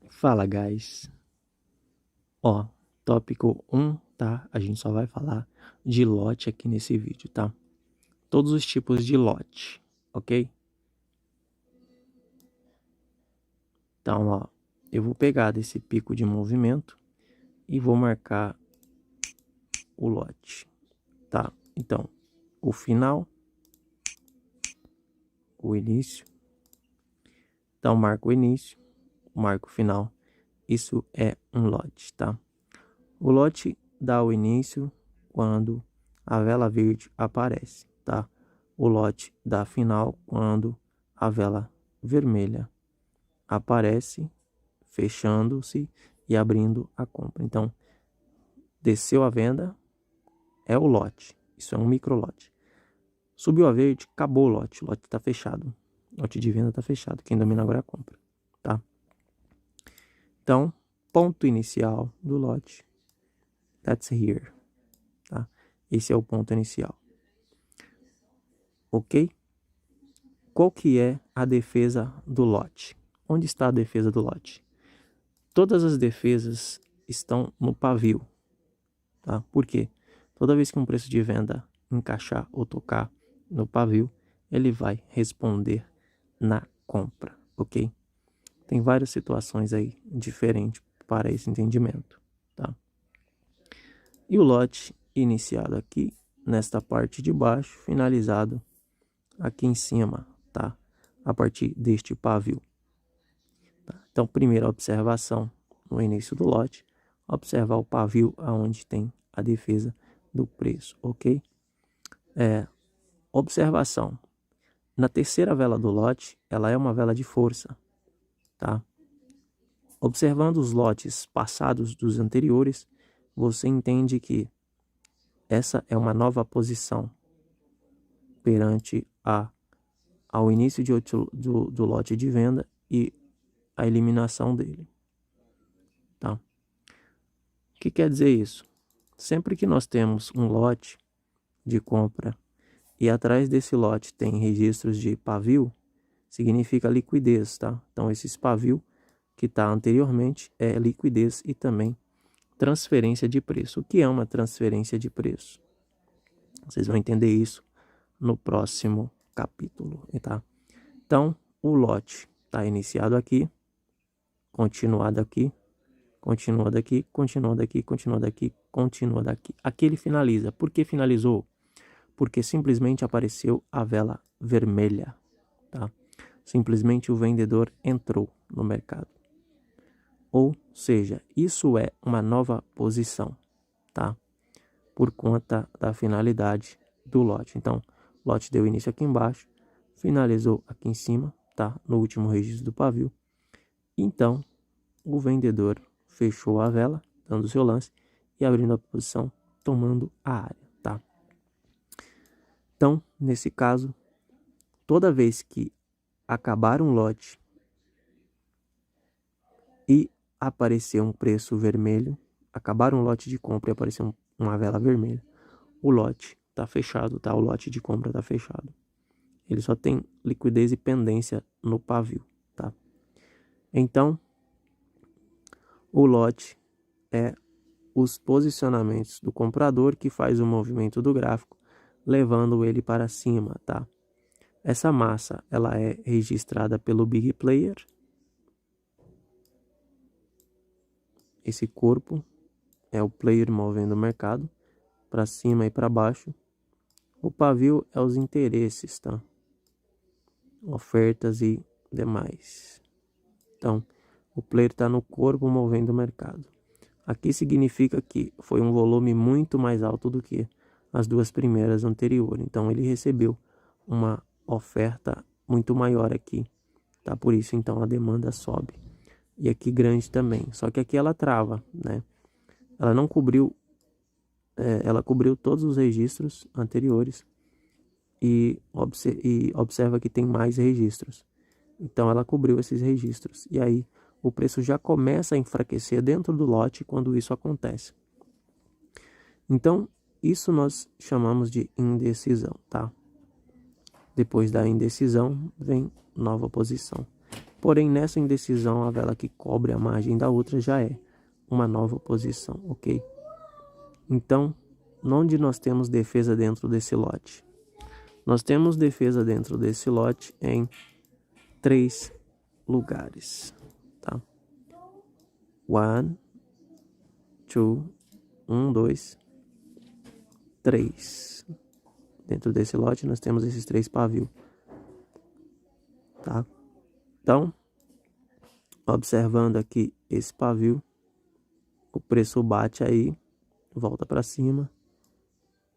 Fala, guys. Ó, tópico 1, tá? A gente só vai falar de lote aqui nesse vídeo, tá? Todos os tipos de lote, ok? Então, ó, eu vou pegar desse pico de movimento e vou marcar o lote, tá? Então, o final, o início. Então, marco o início, marco o final. Isso é um lote, tá? O lote dá o início quando a vela verde aparece, tá? O lote dá final quando a vela vermelha aparece, fechando-se e abrindo a compra. Então, desceu a venda, é o lote. Isso é um micro lote. Subiu a verde, acabou o lote. O lote está fechado. O lote de venda está fechado. Quem domina agora é a compra, tá? Então, ponto inicial do lote. That's here, tá? Esse é o ponto inicial. Ok? Qual que é a defesa do lote? Onde está a defesa do lote? Todas as defesas estão no pavio, tá? Por quê? Toda vez que um preço de venda encaixar ou tocar no pavio, ele vai responder na compra, ok? Tem várias situações aí diferentes para esse entendimento, tá? E o lote iniciado aqui, nesta parte de baixo, finalizado aqui em cima, tá? A partir deste pavio. Tá? Então, primeira observação no início do lote, observar o pavio aonde tem a defesa do preço, ok? Observação. Na terceira vela do lote, ela é uma vela de força, tá? Observando os lotes passados dos anteriores, você entende que essa é uma nova posição perante ao início do lote de venda e a eliminação dele, tá? O que quer dizer isso? Sempre que nós temos um lote de compra e atrás desse lote tem registros de pavio, significa liquidez, tá? Então, esses pavio que está anteriormente é liquidez e também transferência de preço. O que é uma transferência de preço? Vocês vão entender isso no próximo capítulo, tá? Então, o lote está iniciado aqui, continuado aqui, continua daqui, continua daqui, continua daqui, continua daqui. Aqui ele finaliza. Por que finalizou? Porque simplesmente apareceu a vela vermelha, tá? Simplesmente o vendedor entrou no mercado. Ou seja, isso é uma nova posição, tá? Por conta da finalidade do lote. Então, o lote deu início aqui embaixo, finalizou aqui em cima, tá? No último registro do pavio. Então, o vendedor fechou a vela, dando seu lance e abrindo a posição, tomando a área, tá? Então, nesse caso, toda vez que acabar um lote e aparecer um preço vermelho, acabar um lote de compra e aparecer uma vela vermelha, o lote está fechado, tá? O lote de compra está fechado. Ele só tem liquidez e pendência no pavio, tá? Então, o lote é os posicionamentos do comprador que faz o movimento do gráfico, levando ele para cima, tá? Essa massa, ela é registrada pelo Big Player. Esse corpo é o player movendo o mercado para cima e para baixo. O pavio é os interesses, tá? Ofertas e demais. Então, o player está no corpo movendo o mercado. Aqui significa que foi um volume muito mais alto do que as duas primeiras anteriores. Então, ele recebeu uma oferta muito maior aqui, tá? Por isso, então, a demanda sobe. E aqui grande também. Só que aqui ela trava, né? Ela não cobriu, ela cobriu todos os registros anteriores e observa que tem mais registros. Então, ela cobriu esses registros. E aí, o preço já começa a enfraquecer dentro do lote quando isso acontece. Então, isso nós chamamos de indecisão, tá? Depois da indecisão, vem nova posição. Porém, nessa indecisão, a vela que cobre a margem da outra já é uma nova posição, ok? Então, onde nós temos defesa dentro desse lote? Nós temos defesa dentro desse lote em 3 lugares, tá? 1, 2, 1, 2, 3. Dentro desse lote nós temos esses 3 pavios, tá? Então, observando aqui esse pavio, o preço bate aí, volta para cima.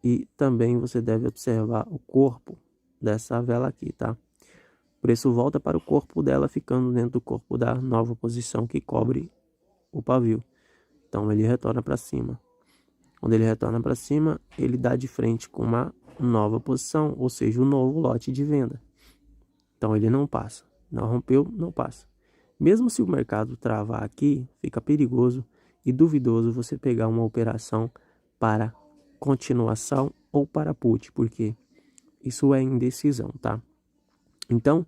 E também você deve observar o corpo dessa vela aqui, tá? O preço volta para o corpo dela, ficando dentro do corpo da nova posição que cobre o pavio. Então ele retorna para cima. Quando ele retorna para cima, ele dá de frente com uma nova posição, ou seja, um novo lote de venda. Então ele não passa. Não rompeu, não passa. Mesmo se o mercado travar aqui, fica perigoso e duvidoso você pegar uma operação para continuação ou para put, porque isso é indecisão, tá? Então,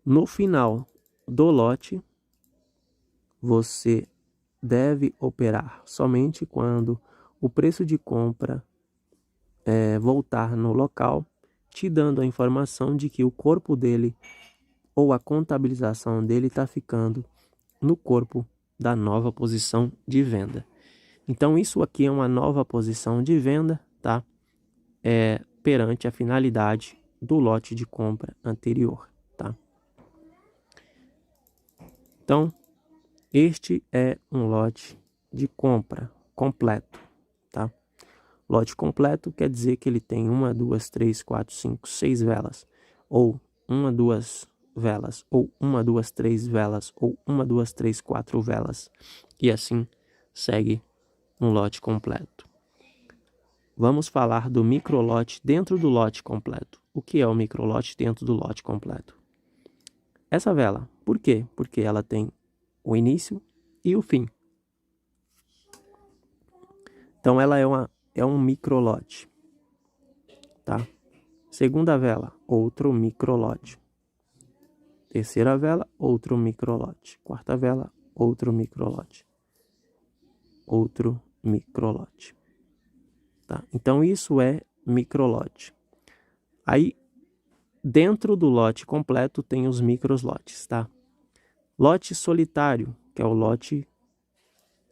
no final do lote, você deve operar somente quando o preço de compra voltar no local, te dando a informação de que o corpo dele ou a contabilização dele está ficando no corpo da nova posição de venda. Então, isso aqui é uma nova posição de venda, tá? Perante a finalidade do lote de compra anterior, tá? Então, este é um lote de compra completo, tá? Lote completo quer dizer que ele tem 1, 2, 3, 4, 5, 6 velas, ou 1, 2 velas, ou 1, 2, 3 velas, ou 1, 2, 3, 4 velas, e assim segue um lote completo. Vamos falar do microlote dentro do lote completo. O que é o microlote dentro do lote completo? Essa vela, por quê? Porque ela tem o início e o fim. Então ela é um microlote, tá? Segunda vela, outro microlote. Terceira vela, outro microlote. Quarta vela, outro microlote. Outro microlote. Tá? Então isso é microlote. Aí dentro do lote completo tem os microlotes, tá? Lote solitário, que é o lote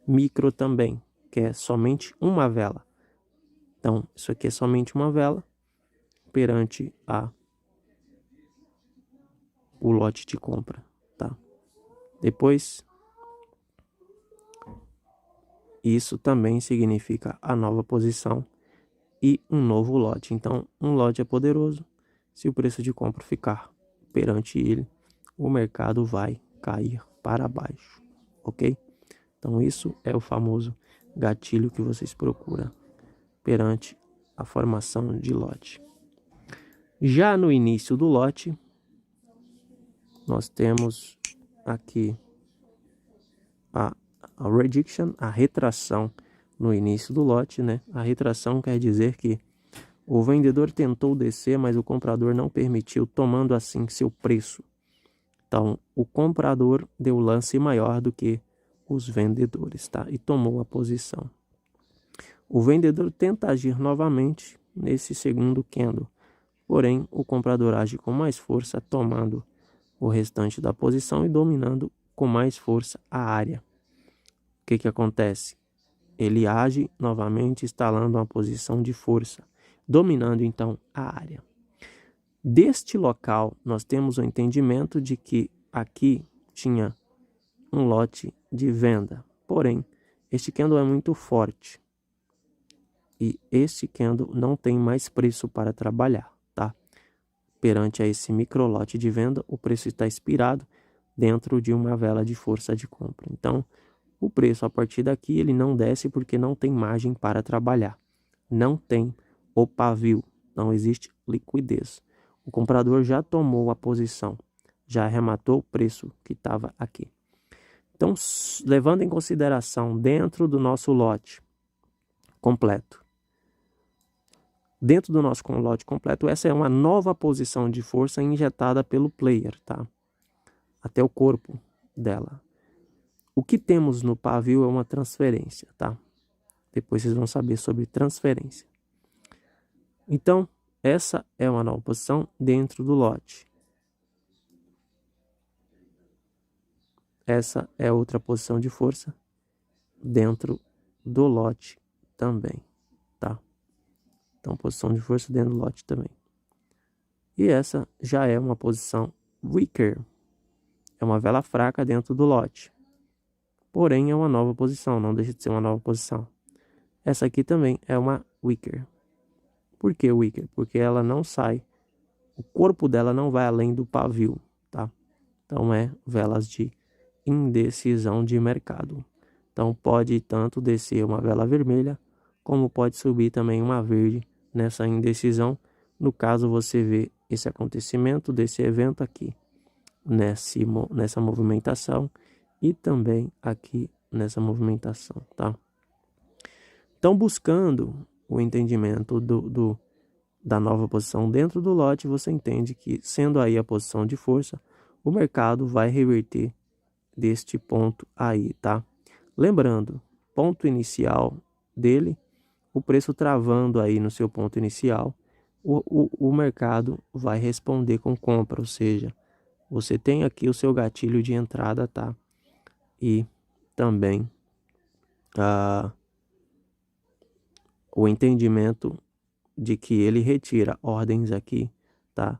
micro também, que é somente uma vela. Então isso aqui é somente uma vela perante o lote de compra, tá? Depois, isso também significa a nova posição e um novo lote. Então, um lote é poderoso. Se o preço de compra ficar perante ele, o mercado vai cair para baixo, ok? Então, isso é o famoso gatilho que vocês procuram perante a formação de lote. Já no início do lote, nós temos aqui a rejection, a retração no início do lote, né? A retração quer dizer que o vendedor tentou descer, mas o comprador não permitiu, tomando assim seu preço. Então, o comprador deu lance maior do que os vendedores, tá? E tomou a posição. O vendedor tenta agir novamente nesse segundo candle, porém o comprador age com mais força, tomando o restante da posição e dominando com mais força a área. O que acontece? Ele age novamente instalando uma posição de força, dominando então a área. Deste local, nós temos o entendimento de que aqui tinha um lote de venda. Porém, este candle é muito forte. E este candle não tem mais preço para trabalhar, tá? Perante a esse micro lote de venda, o preço está expirado dentro de uma vela de força de compra. Então, o preço a partir daqui ele não desce porque não tem margem para trabalhar. Não tem o pavio, não existe liquidez. O comprador já tomou a posição, já arrematou o preço que estava aqui. Então, levando em consideração dentro do nosso lote completo, essa é uma nova posição de força injetada pelo player, tá? até o corpo dela. O que temos no pavio é uma transferência, tá? Depois vocês vão saber sobre transferência. Então, essa é uma nova posição dentro do lote. Essa é outra posição de força dentro do lote também, tá? Então, posição de força dentro do lote também. E essa já é uma posição weaker. É uma vela fraca dentro do lote. Porém, é uma nova posição, não deixa de ser uma nova posição. Essa aqui também é uma weaker. Por que weaker? Porque ela não sai, o corpo dela não vai além do pavio, tá? Então, é velas de indecisão de mercado. Então, pode tanto descer uma vela vermelha, como pode subir também uma verde nessa indecisão. No caso, você vê esse acontecimento desse evento aqui, nessa movimentação, e também aqui nessa movimentação, tá? Então, buscando o entendimento da nova posição dentro do lote, você entende que, sendo aí a posição de força, o mercado vai reverter deste ponto aí, tá? Lembrando, ponto inicial dele, o preço travando aí no seu ponto inicial, o mercado vai responder com compra, ou seja, você tem aqui o seu gatilho de entrada, tá? E também o entendimento de que ele retira ordens aqui, tá?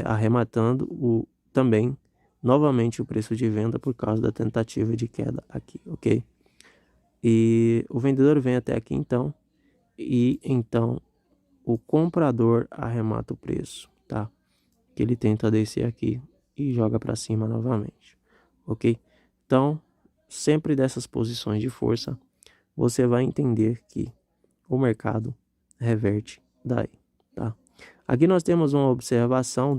Arrematando também novamente o preço de venda por causa da tentativa de queda aqui, ok? E o vendedor vem até aqui então, e então o comprador arremata o preço, tá? Que ele tenta descer aqui e joga para cima novamente, ok? Então, sempre dessas posições de força, você vai entender que o mercado reverte daí, tá? Aqui nós temos uma observação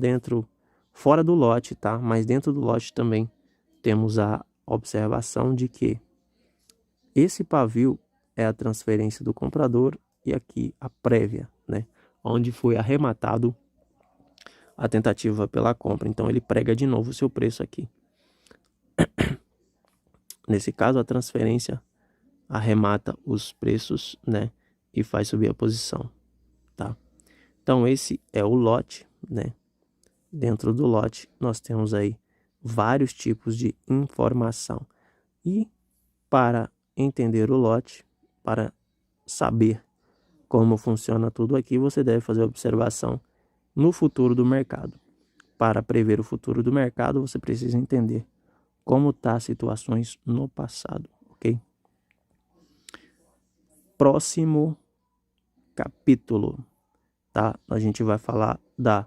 fora do lote, tá? Mas dentro do lote também temos a observação de que esse pavio é a transferência do comprador e aqui a prévia, né? Onde foi arrematado a tentativa pela compra. Então ele prega de novo o seu preço aqui. Nesse caso, a transferência arremata os preços, né? E faz subir a posição, tá? Então esse é o lote, né? Dentro do lote nós temos aí vários tipos de informação. E para entender o lote, para saber como funciona tudo aqui, você deve fazer observação no futuro do mercado. Para prever o futuro do mercado, você precisa entender como tá as situações no passado, ok? Próximo capítulo, tá? A gente vai falar da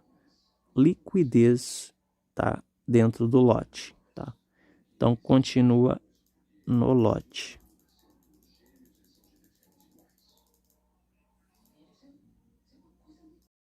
liquidez, tá? Dentro do lote, tá? Então, continua no lote.